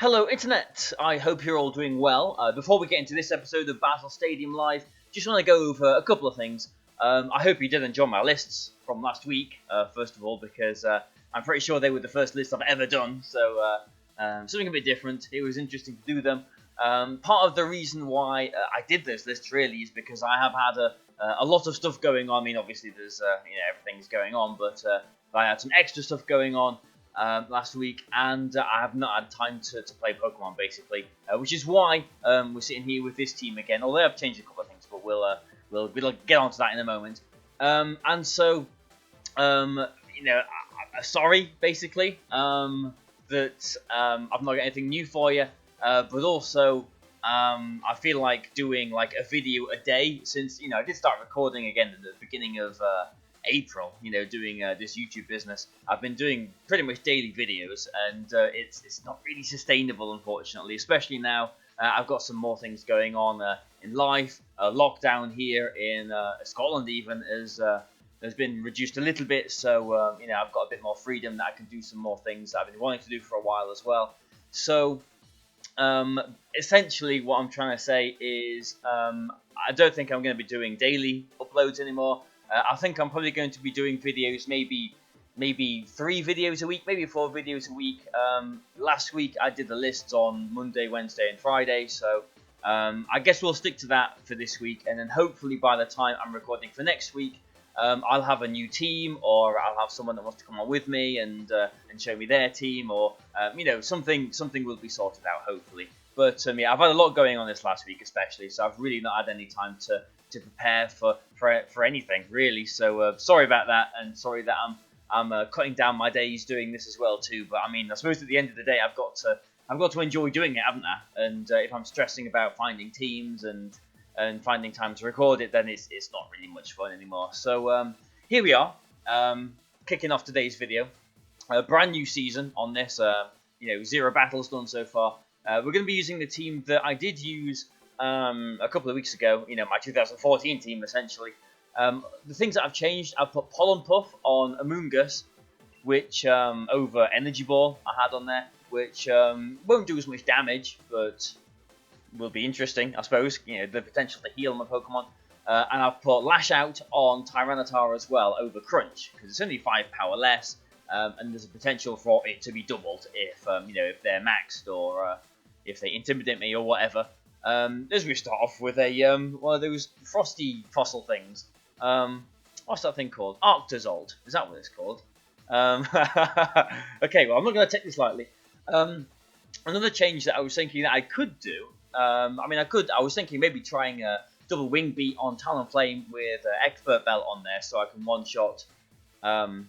Hello Internet, I hope you're all doing well. Before we get into this episode of Bazzle Stadium Live, just want to go over a couple of things. I hope you did enjoy my lists from last week, first of all, because I'm pretty sure they were the first list I've ever done, so something a bit different. It was interesting to do them. Part of the reason why I did those lists really is because I have had a lot of stuff going on. I mean, obviously there's everything's going on, but I had some extra stuff going on last week, and I have not had time to play Pokemon, basically, which is why we're sitting here with this team again. Although I've changed a couple of things, but we'll get onto that in a moment. And so, sorry, basically, that I've not got anything new for you, but also I feel like doing like a video a day since I did start recording again at the beginning of April, doing this YouTube business. I've been doing pretty much daily videos, and it's not really sustainable, unfortunately, especially now. I've got some more things going on in life. Lockdown here in Scotland even has been reduced a little bit, so I've got a bit more freedom that I can do some more things that I've been wanting to do for a while as well. So essentially what I'm trying to say is I don't think I'm going to be doing daily uploads anymore. I think I'm probably going to be doing videos, maybe 3 videos a week, maybe 4 videos a week. Last week I did the lists on Monday, Wednesday, and Friday, so I guess we'll stick to that for this week, and then hopefully by the time I'm recording for next week, I'll have a new team, or I'll have someone that wants to come on with me and show me their team, or something will be sorted out, hopefully. But I've had a lot going on this last week, especially, so I've really not had any time to prepare for anything really. So sorry about that, and sorry that I'm cutting down my days doing this as well too. But I mean, I suppose at the end of the day, I've got to enjoy doing it, haven't I? And if I'm stressing about finding teams and finding time to record it, then it's not really much fun anymore. So here we are, kicking off today's video. A brand new season on this. 0 battles done so far. We're going to be using the team that I did use a couple of weeks ago, my 2014 team, essentially. The things that I've changed, I've put Pollen Puff on Amoonguss, which over Energy Ball I had on there, which won't do as much damage, but will be interesting, I suppose. The potential to heal my Pokemon. And I've put Lash Out on Tyranitar as well over Crunch, because it's only 5 power less, and there's a potential for it to be doubled if they're maxed, or if they intimidate me or whatever. As we start off with a one of those frosty fossil things. What's that thing called? Arctozold. Is that what it's called? Okay, well, I'm not going to take this lightly. Another change that I was thinking that I could do. I was thinking maybe trying a double wing beat on Talonflame with Expert Belt on there, so I can one shot. What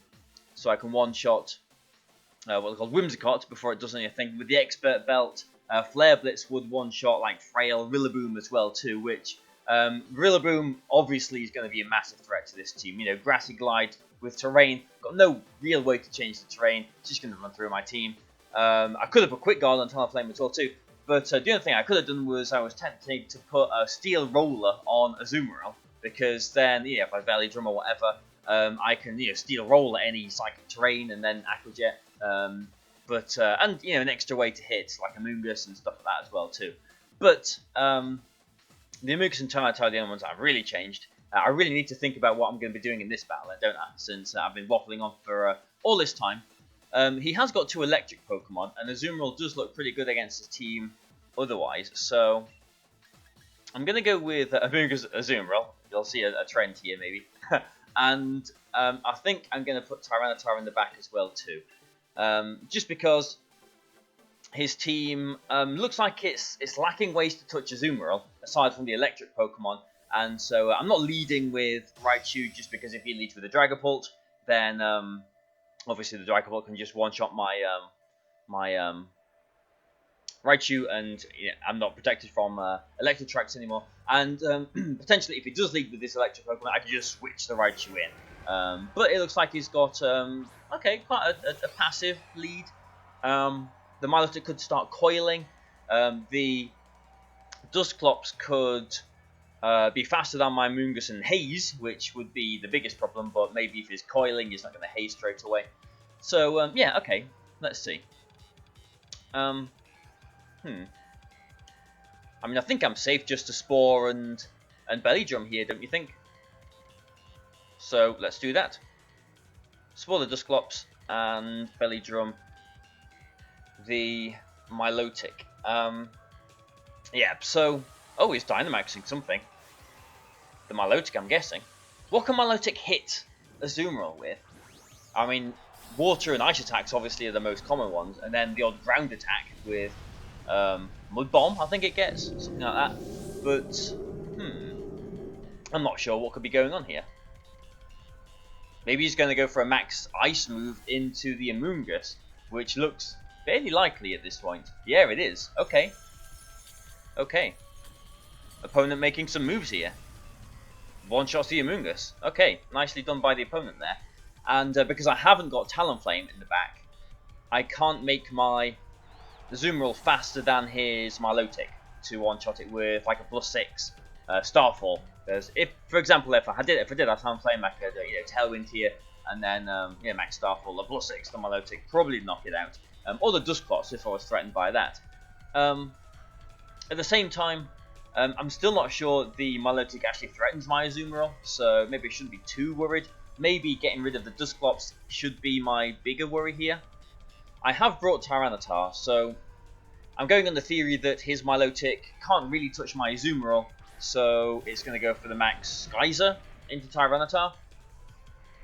they're called, Whimsicott, before it does anything. With the Expert Belt, Flare Blitz would one-shot like Frail, Rillaboom as well too, which Rillaboom obviously is going to be a massive threat to this team. Grassy Glide with terrain, got no real way to change the terrain, it's just going to run through my team. I could have put Quick Guard on Talonflame as well too, but the other thing I could have done was I was tempted to put a Steel Roller on Azumarill, because then, if I Valley Drum or whatever, I can Steel Roll at any psychic terrain and then Aqua Jet. And an extra way to hit like Amoonguss and stuff like that as well too. But the Amoonguss and Tyranitar are the only ones I've really changed. I really need to think about what I'm going to be doing in this battle, don't I? Since I've been waffling on for all this time. He has got 2 electric Pokemon, and Azumarill does look pretty good against his team otherwise. So I'm going to go with Amoonguss Azumarill. You'll see a trend here maybe. And I think I'm going to put Tyranitar in the back as well too. Just because his team looks like it's lacking ways to touch Azumarill, aside from the electric Pokemon, and so I'm not leading with Raichu, just because if he leads with a Dragapult, then obviously the Dragapult can just one-shot my Raichu, and I'm not protected from electric tracks anymore, and potentially if he does lead with this electric Pokemon, I can just switch the Raichu in. But it looks like he's got quite a passive lead. The Milotic could start coiling. The Dusclops could be faster than my Moongus and Haze, which would be the biggest problem, but maybe if he's coiling, he's not going to Haze straight away. So, yeah, okay, let's see. I mean, I think I'm safe just to Spore and Belly Drum here, don't you think? So let's do that. Spore the Dusclops and Belly Drum the Milotic. Yeah, so... Oh, he's Dynamaxing something. The Milotic, I'm guessing. What can Milotic hit Azumarill with? I mean, water and ice attacks obviously are the most common ones, and then the odd ground attack with Mud Bomb, I think it gets, something like that. But, I'm not sure what could be going on here. Maybe he's going to go for a max ice move into the Amoonguss, which looks fairly likely at this point. Yeah, it is. Okay. Okay. Opponent making some moves here. One-shots the Amoonguss. Okay, nicely done by the opponent there. And because I haven't got Talonflame in the back, I can't make my Azumarill faster than his Milotic to one-shot it with like a +6 Starfall. Because if, for example, if I did have Talonflame, I could Tailwind here and then max Starfall, a +6 to Milotic, probably knock it out. Or the Dusclops if I was threatened by that. At the same time, I'm still not sure the Milotic actually threatens my Azumarill, so maybe I shouldn't be too worried. Maybe getting rid of the Dusclops should be my bigger worry here. I have brought Tyranitar, so I'm going on the theory that his Milotic can't really touch my Azumarill, so it's going to go for the max Geyser into Tyranitar.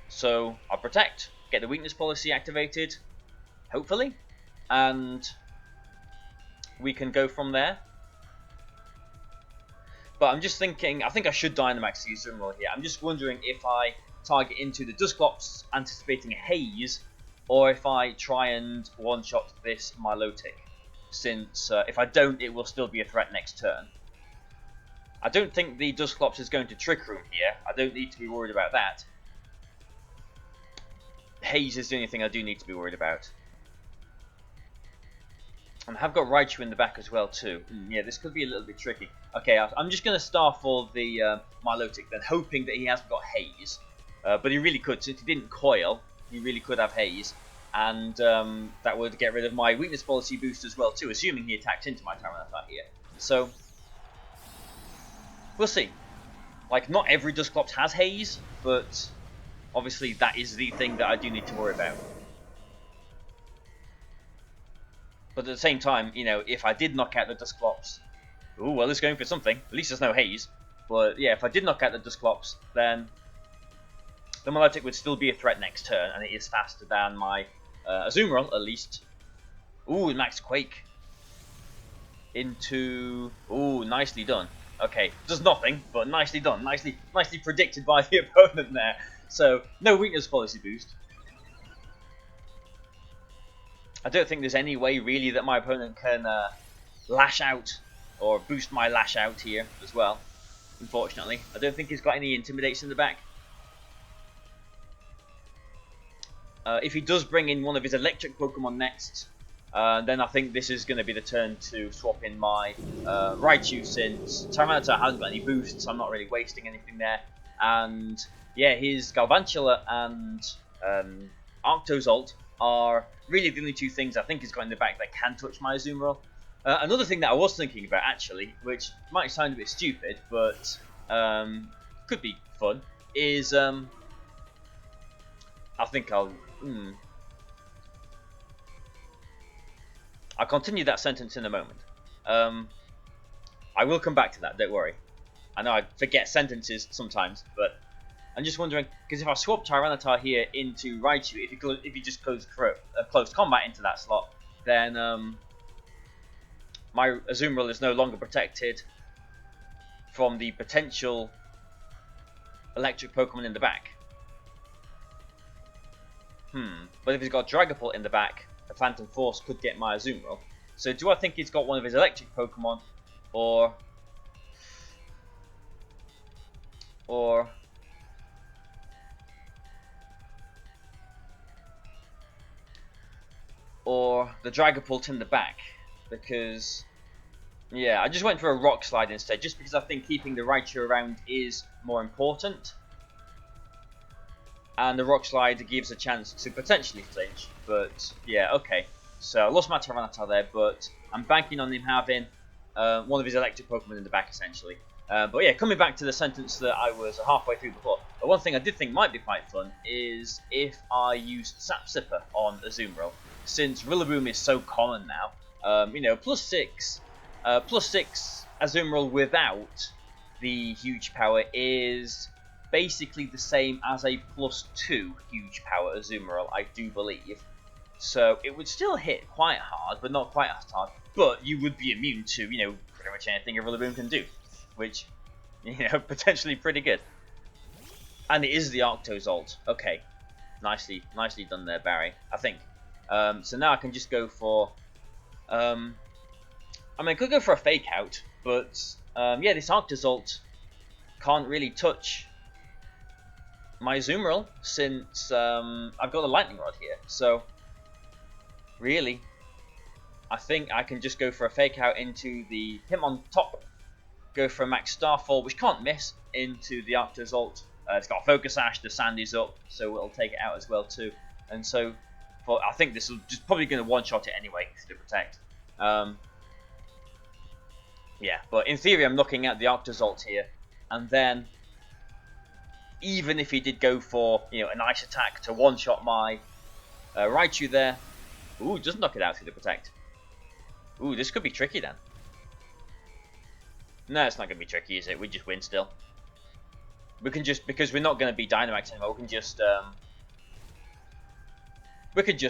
So I'll protect, get the weakness policy activated, hopefully, and we can go from there. But I'm just thinking, I think I should Dynamax the Azumarill here. I'm just wondering if I target into the Dusclops, anticipating a Haze, or if I try and one-shot this Milotic. Since if I don't, it will still be a threat next turn. I don't think the Dusclops is going to Trick Room here. I don't need to be worried about that. Haze is the only thing I do need to be worried about. And I have got Raichu in the back as well too. Yeah, this could be a little bit tricky. Okay, I'm just going to Starfall the Milotic then, hoping that he hasn't got Haze. But he really could, since he didn't coil, he really could have Haze. And that would get rid of my weakness policy boost as well too, assuming he attacked into my Tyranitar here. So, we'll see. Like, not every Dusclops has Haze, but obviously that is the thing that I do need to worry about. But at the same time, if I did knock out the Dusclops... Ooh, well, it's going for something. At least there's no Haze. But yeah, if I did knock out the Dusclops, then the Milotic would still be a threat next turn, and it is faster than my Azumarill, at least. Ooh, max Quake. Into... Ooh, nicely done. Okay, does nothing, but nicely done. Nicely predicted by the opponent there. So, no weakness policy boost. I don't think there's any way really that my opponent can lash out or boost my lash out here as well, unfortunately. I don't think he's got any intimidation in the back. If he does bring in one of his electric Pokemon next, then I think this is going to be the turn to swap in my Raichu, since Tyranitar hasn't got any boosts, so I'm not really wasting anything there. And yeah, his Galvantula and Arctozolt are really the only two things I think he's got in the back that can touch my Azumarill. Another thing that I was thinking about, actually, which might sound a bit stupid, but could be fun, is I think I'll continue that sentence in a moment. I will come back to that, don't worry. I know I forget sentences sometimes, but I'm just wondering, because if I swap Tyranitar here into Raichu, if he just goes close combat into that slot, then my Azumarill is no longer protected from the potential electric Pokemon in the back. But if he's got Dragapult in the back, the Phantom Force could get my Azumarill. So do I think he's got one of his electric Pokemon, or the Dragapult in the back? Because, yeah, I just went for a Rock Slide instead, just because I think keeping the Raichu around is more important. And the Rock Slide gives a chance to potentially flinch, but yeah, okay. So I lost my Tyranitar there, but I'm banking on him having one of his electric Pokemon in the back, essentially. But yeah, coming back to the sentence that I was halfway through before, one thing I did think might be quite fun is if I used Sap Sipper on Azumarill, since Rillaboom is so common now. You know, +6 Azumarill without the huge power is basically the same as a +2 huge power Azumarill, I do believe. So it would still hit quite hard, but not quite as hard. But you would be immune to, you know, pretty much anything a Rillaboom can do, which, you know, potentially pretty good. And it is the Octozolt. Okay, nicely done there, Barry. I think. So now I can just go for. I mean, I could go for a Fake Out, but yeah, this Octozolt can't really touch my Azumarill since I've got the Lightning Rod here. So really, I think I can just go for a Fake Out into the Hitmontop, go for a Max Starfall, which can't miss, into the Octozolt. It's got Focus Sash, the Sand is up, so it'll take it out as well too. And so, I think this will just probably going to one-shot it anyway to protect. Yeah, but in theory I'm looking at the Octozolt here, and then even if he did go for, you know, a nice attack to one-shot my Raichu there, ooh, doesn't knock it out through the protect. Ooh, this could be tricky then. No, it's not going to be tricky, is it? We just win still. We can just, because we're not going to be Dynamax anymore, we can just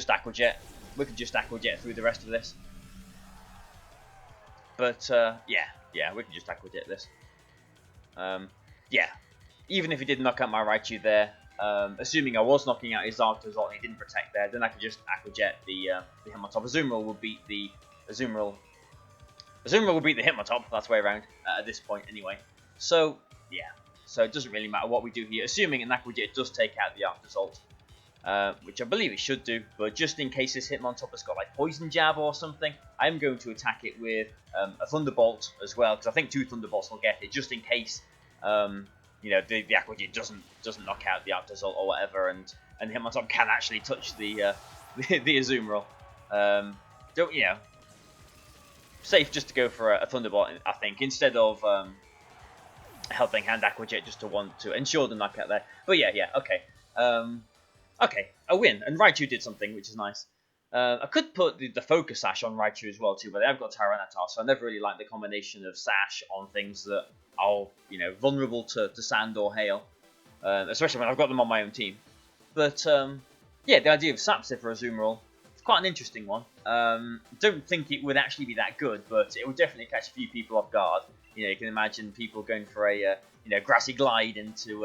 Aqua Jet. We could just Aqua Jet through the rest of this. But, yeah, we can just Aqua Jet this. Yeah, even if he did knock out my Raichu there, assuming I was knocking out his Arctozolt and he didn't protect there, then I could just Aqua Jet the Hitmontop. Azumarill will beat the Azumarill will beat the Hitmontop. That's the way around at this point anyway. So yeah, so it doesn't really matter what we do here, assuming an Aqua Jet does take out the Arctozolt, which I believe it should do. But just in case this Hitmontop has got like Poison Jab or something, I'm going to attack it with a Thunderbolt as well, because I think 2 Thunderbolts will get it, just in case. You know, the Aqua Jet doesn't knock out the Octozolt or whatever, and Hitmontop can actually touch the Azumarill. Don't, you know, safe just to go for a Thunderbolt, I think, instead of Helping Hand Aqua Jet just to ensure the knockout there. But yeah, okay. Okay, a win, and Raichu did something, which is nice. I could put the Focus Sash on Raichu as well too, but I've got Tyranitar, so I never really like the combination of Sash on things that are, you know, vulnerable to sand or hail, especially when I've got them on my own team. But yeah, the idea of Sap Sipper for Azumarill, it's quite an interesting one. Don't think it would actually be that good, but it would definitely catch a few people off guard. You know, you can imagine people going for a you know, Grassy Glide into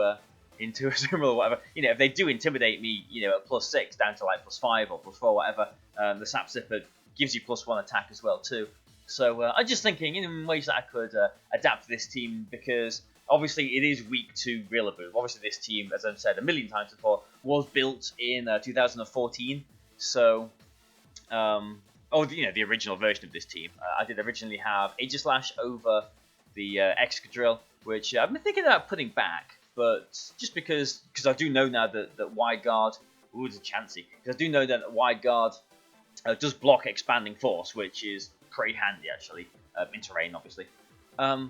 Azumarill or whatever. You know, if they do intimidate me, you know, at +6 down to like +5 or +4, whatever, the Sap Sipper gives you +1 attack as well too. So I'm just thinking in ways that I could adapt this team, because obviously it is weak to Rillaboom. Obviously this team, as I've said a million times before, was built in 2014. So, oh, you know, the original version of this team. I did originally have Aegislash over the Excadrill, which I've been thinking about putting back, but just because I do know now that Wide Guard, ooh, it's a Chansey, because I do know that Wide Guard does block Expanding Force, which is pretty handy actually, in terrain obviously. Yeah,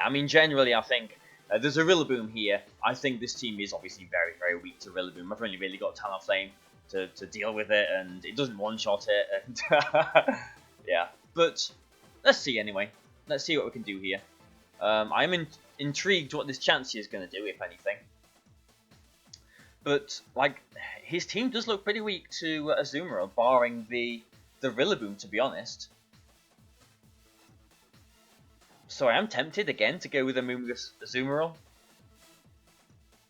I mean, generally I think there's a Rillaboom here. I think this team is obviously very, very weak to Rillaboom. I've only really got Talonflame to deal with it, and it doesn't one-shot it, and yeah. But let's see anyway. Let's see what we can do here. I'm intrigued what this Chansey is going to do, if anything. But, like, his team does look pretty weak to Azumarill, barring the Rillaboom, to be honest. So I am tempted again to go with a Moonless Azumarill,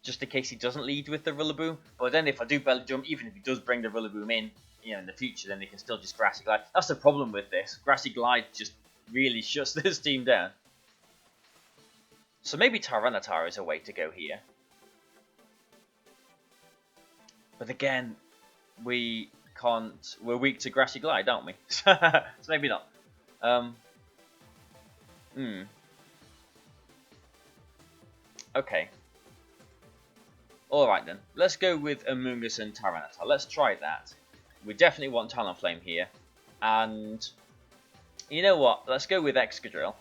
just in case he doesn't lead with the Rillaboom. But then if I do Belly Jump, even if he does bring the Rillaboom in, you know, in the future, then they can still just Grassy Glide. That's the problem with this. Grassy Glide just really shuts this team down. So maybe Tyranitar is a way to go here. But again, we're weak to Grassy Glide, aren't we? So maybe not. Okay. Alright then. Let's go with Amoonguss and Tyranitar. Let's try that. We definitely want Talonflame here. And you know what? Let's go with Excadrill.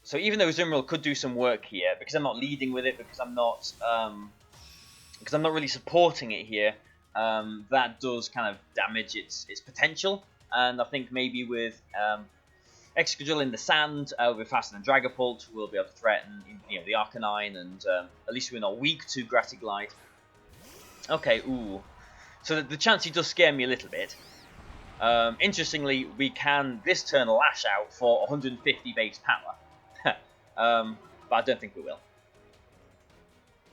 So even though Zumril could do some work here, because I'm not leading with it, because I'm not really supporting it here, that does kind of damage its potential. And I think maybe with Excadrill in the sand, with faster than Dragapult, we'll be able to threaten, you know, the Arcanine, and at least we're not weak to Grassy Glide. Okay, ooh. So the Chansey does scare me a little bit. Interestingly, we can this turn lash out for 150 base power. But I don't think we will.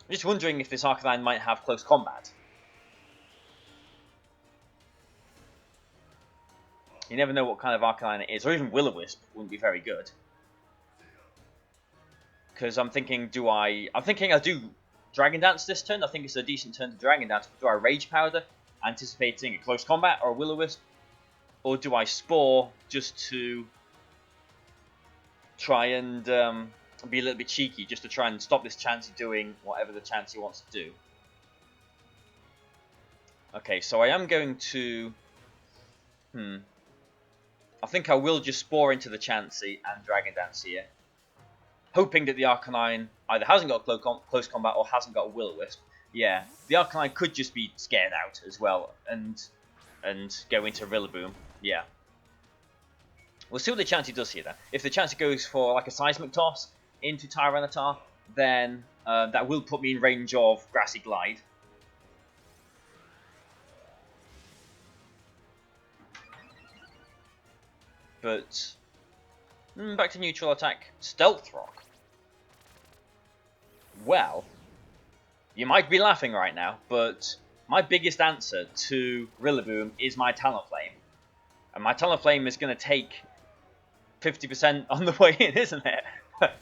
I'm just wondering if this Arcanine might have close combat. You never know what kind of Arcanine it is, or even Will-O-Wisp wouldn't be very good. Because I'm thinking, I'll do Dragon Dance this turn. I think it's a decent turn to Dragon Dance. But do I Rage Powder, anticipating a close combat, or a Will-O-Wisp? Or do I Spore just to try and be a little bit cheeky, just to try and stop this Chansey doing whatever the Chansey wants to do? Okay, so I am going to... I think I will just Spore into the Chansey and Dragon Dance here, hoping that the Arcanine either hasn't got close combat or hasn't got a Will-O-Wisp. Yeah, the Arcanine could just be scared out as well and go into Rillaboom. Yeah. We'll see what the Chansey does here then. If the Chansey goes for like a Seismic Toss into Tyranitar, then that will put me in range of Grassy Glide. But back to neutral attack. Stealth Rock. Well, you might be laughing right now, but my biggest answer to Rillaboom is my Talonflame. And my Talonflame is going to take 50% on the way in, isn't it?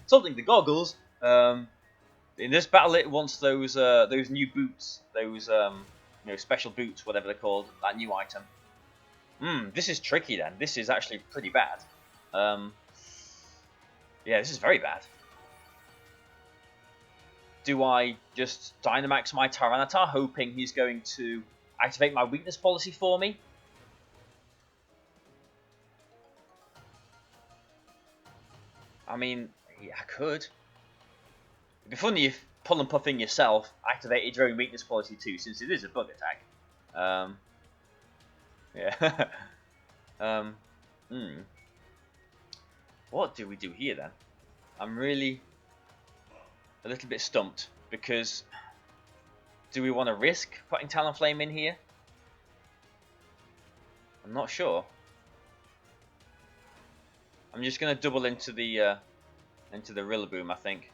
Something the goggles. In this battle, it wants those new boots, those special boots, whatever they're called, that new item. This is tricky then. This is actually pretty bad. Yeah, this is very bad. Do I just Dynamax my Tyranitar, hoping he's going to activate my weakness policy for me? I mean, yeah, I could. It'd be funny if Pull and Puffing yourself activated your own weakness policy too, since it is a bug attack. Yeah. What do we do here then? I'm really a little bit stumped, because do we want to risk putting Talonflame in here? I'm not sure. I'm just going to double into the Rillaboom, I think.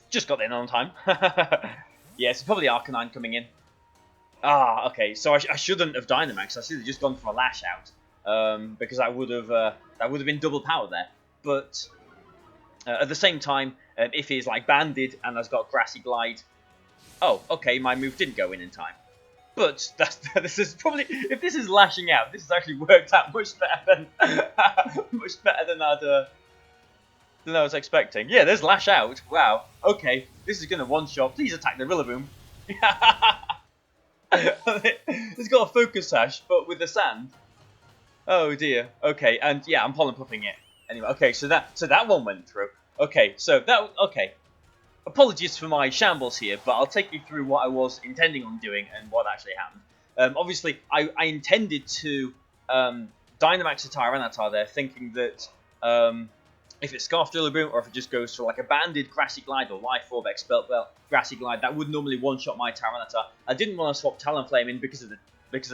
Just got in on time. Yeah, it's probably Arcanine coming in. Ah, okay. So I shouldn't have Dynamax. I should have just gone for a Lash Out, because that would have been double power there. But at the same time, if he's like banded and has got Grassy Glide, oh, okay, my move didn't go in time. But this is probably, if this is lashing out, this has actually worked out much better than I was expecting. Yeah, there's lash out. Wow. Okay, this is gonna one shot. Please attack the Rillaboom. It's got a Focus Sash, but with the sand. Oh dear. Okay, and yeah, I'm pollen puffing it. Anyway, okay, so that one went through. Okay, okay. Apologies for my shambles here, but I'll take you through what I was intending on doing and what actually happened. Obviously, I intended to Dynamax a Tyranitar there, thinking that if it's Scarf Rillaboom, or if it just goes for like a banded Grassy Glide or Life Orb Expert Belt Grassy Glide, that would normally one-shot my Tyranitar. I didn't want to swap Talonflame in because of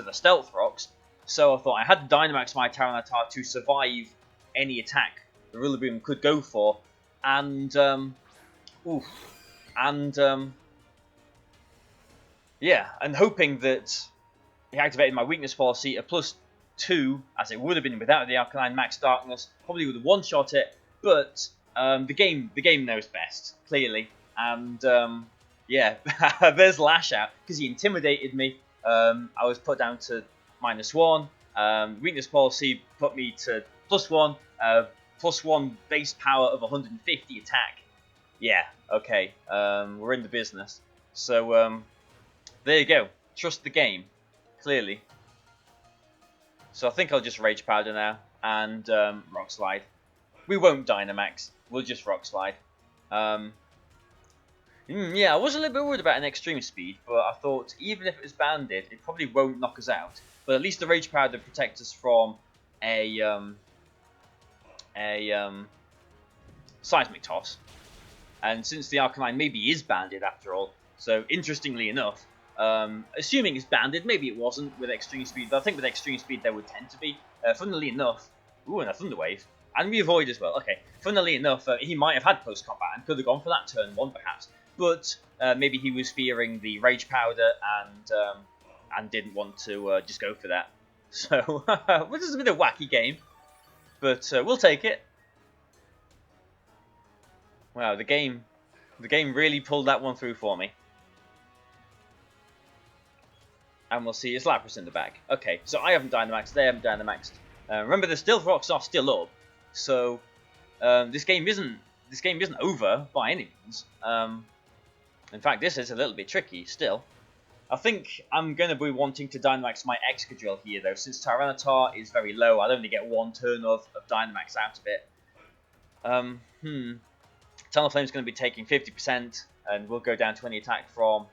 the Stealth Rocks, so I thought I had to Dynamax my Tyranitar to survive any attack the Rillaboom could go for, and yeah, and hoping that he activated my weakness policy, a +2, as it would have been without the Arcanine Max Darkness, probably would have one-shot it, but the game knows best, clearly, and yeah, there's Lash Out, because he intimidated me. I was put down to -1, weakness policy put me to +1, +1 base power of 150 attack, Yeah, okay. We're in the business. So, there you go. Trust the game, clearly. So I think I'll just Rage Powder now and Rock Slide. We won't Dynamax. We'll just Rock Slide. Yeah, I was a little bit worried about an Extreme Speed, but I thought even if it was banded, it probably won't knock us out. But at least the Rage Powder protects us from a Seismic Toss. And since the Arcanine maybe is banded after all, so interestingly enough, assuming it's banded, maybe it wasn't with Extreme Speed, but I think with Extreme Speed there would tend to be. Funnily enough, ooh, and a Thunder Wave, and we avoid as well. Okay, funnily enough, he might have had post combat and could have gone for that turn 1 perhaps, but maybe he was fearing the Rage Powder and didn't want to just go for that. So this is a bit of a wacky game, but we'll take it. Wow, the game really pulled that one through for me. And we'll see it's Lapras in the back. Okay, so I haven't Dynamaxed, they haven't Dynamaxed. Remember, the Stealth Rocks are still up, so this game isn't over by any means. In fact, this is a little bit tricky still. I think I'm going to be wanting to Dynamax my Excadrill here, though, since Tyranitar is very low. I'd only get 1 turn of Dynamax out of it. Talonflame's going to be taking 50%, and we'll go down 20 attack from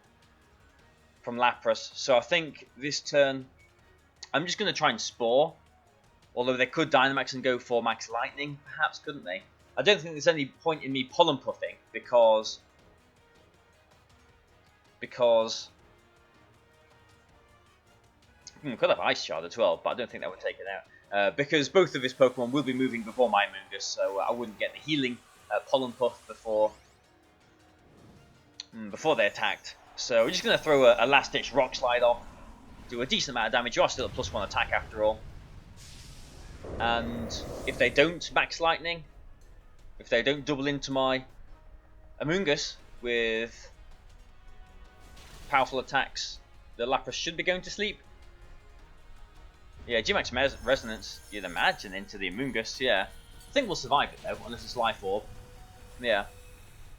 Lapras. So I think this turn, I'm just going to try and Spore. Although they could Dynamax and go for Max Lightning, perhaps, couldn't they? I don't think there's any point in me Pollen Puffing, because could have Ice Shard as well, but I don't think that would take it out. Because both of his Pokemon will be moving before my Amoonguss, so I wouldn't get the healing Pollen Puff before they attacked. So we're just going to throw a last-ditch Rock Slide off, do a decent amount of damage. You are still a +1 attack after all. And if they don't Max Lightning, if they don't double into my Amoonguss with powerful attacks, the Lapras should be going to sleep. Yeah, G-Max Resonance, you'd imagine, into the Amoonguss, yeah. I think we'll survive it though, unless it's Life Orb. Yeah.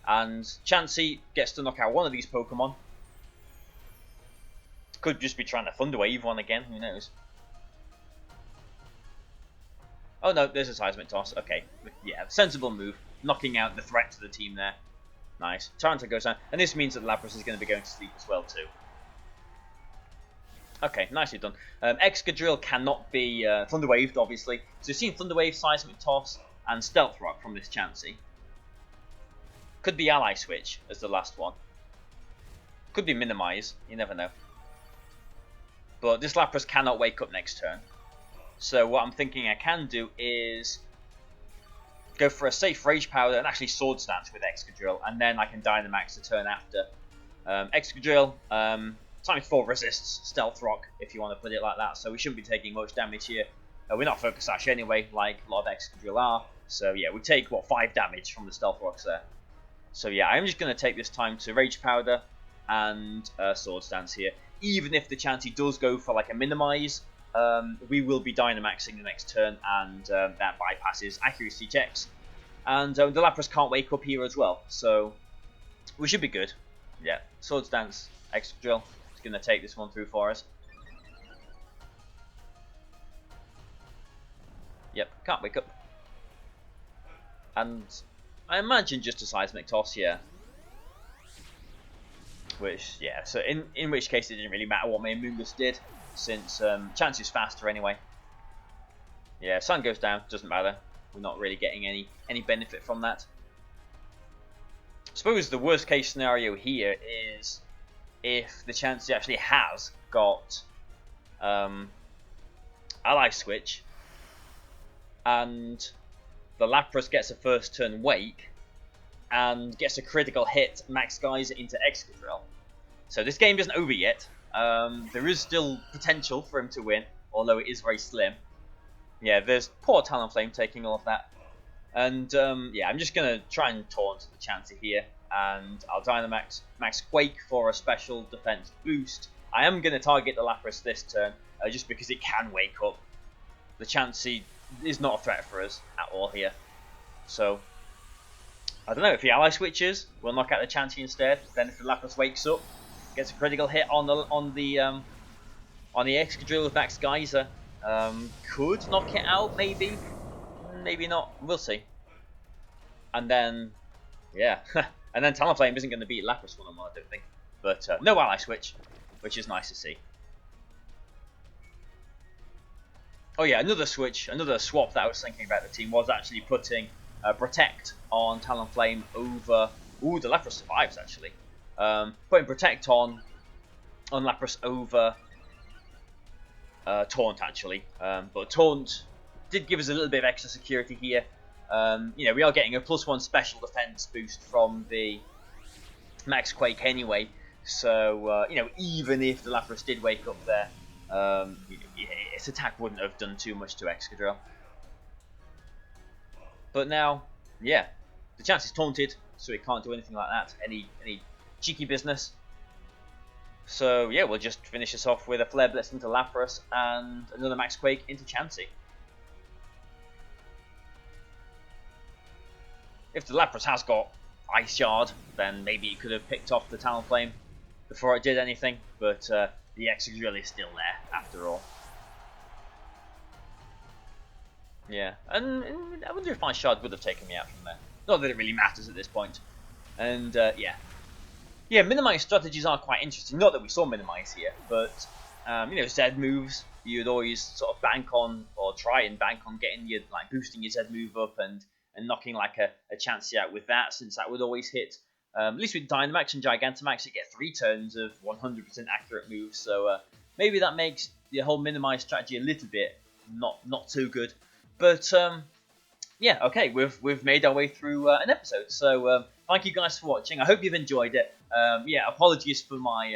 And Chansey gets to knock out one of these Pokemon. Could just be trying to Thunder Wave one again, who knows. Oh no, there's a Seismic Toss. Okay, yeah, sensible move. Knocking out the threat to the team there. Nice. Tyranitar goes down, and this means that Lapras is going to be going to sleep as well too. Okay, nicely done. Excadrill cannot be Thunder Waved, obviously. So we've seen Thunder Wave, Seismic Toss, and Stealth Rock from this Chansey. Could be Ally Switch as the last one. Could be Minimize, you never know. But this Lapras cannot wake up next turn. So what I'm thinking I can do is go for a safe Rage Powder and actually Sword Stance with Excadrill, and then I can Dynamax the turn after. Excadrill, times 4 resists Stealth Rock, if you want to put it like that, so we shouldn't be taking much damage here. We're not Focus Sash anyway, like a lot of Excadrill are, so yeah, we take, what, 5 damage from the Stealth Rocks there. So yeah, I'm just going to take this time to Rage Powder and Sword Stance here. Even if the Chansey does go for like a Minimize, we will be Dynamaxing the next turn, and that bypasses accuracy checks. And the Lapras can't wake up here as well, so we should be good. Yeah, Sword Stance, Excadrill is going to take this one through for us. Yep, can't wake up. And I imagine just a Seismic Toss, yeah. Which, yeah, so in which case it didn't really matter what my Amoonguss did, since Chansey's faster anyway. Yeah, Sun goes down, doesn't matter. We're not really getting any benefit from that. I suppose the worst case scenario here is if the Chansey actually has got Ally Switch, and the Lapras gets a first turn Wake, and gets a critical hit, Max Geyser into Excadrill. So this game isn't over yet. There is still potential for him to win, although it is very slim. Yeah, there's poor Talonflame taking all of that. And yeah, I'm just going to try and taunt the Chansey here, and I'll Dynamax Max Quake for a special defense boost. I am going to target the Lapras this turn, just because it can wake up. The Chansey is not a threat for us at all here. So I don't know, if he ally switches, we'll knock out the Chansey instead. Then if the Lapras wakes up, gets a critical hit on the Excadrill with Max Geyser, could knock it out, maybe. Maybe not. We'll see. And then, yeah. And then Talonflame isn't going to beat Lapras one-on-one, I don't think. But no ally switch, which is nice to see. Oh yeah, another swap that I was thinking about the team was actually putting Protect on Talonflame over... Ooh, the Lapras survives, actually. Putting Protect on Lapras over Taunt, actually. But Taunt did give us a little bit of extra security here. You know, we are getting a +1 special defense boost from the Max Quake anyway. So, you know, even if the Lapras did wake up there, its attack wouldn't have done too much to Excadrill. But now, yeah, the chance is taunted, so it can't do anything like that. Any cheeky business. So yeah, we'll just finish this off with a Flare Blitz into Lapras and another Max Quake into Chansey. If the Lapras has got Ice Shard, then maybe it could have picked off the Talonflame before it did anything, but the Excadrill is still there after all. Yeah, and I wonder if my Shard would have taken me out from there. Not that it really matters at this point. And yeah. Yeah, Minimize strategies are quite interesting. Not that we saw Minimize here, but you know, Z moves, you'd always sort of bank on, or try and bank on getting your, like, boosting your Z move up and knocking like a Chansey out with that, since that would always hit. At least with Dynamax and Gigantamax, you get 3 turns of 100% accurate moves, so maybe that makes the whole Minimize strategy a little bit not too good. But yeah, okay, we've made our way through an episode, so thank you guys for watching. I hope you've enjoyed it. Yeah, apologies for my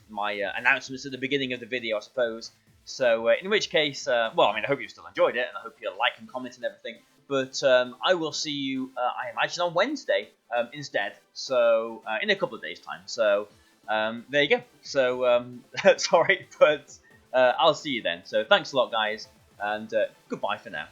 announcements at the beginning of the video, I suppose. So in which case, well, I mean, I hope you still enjoyed it, and I hope you like and comment and everything. But I will see you, I imagine, on Wednesday instead. So in a couple of days' time. So there you go. So sorry, but I'll see you then. So thanks a lot, guys, and goodbye for now.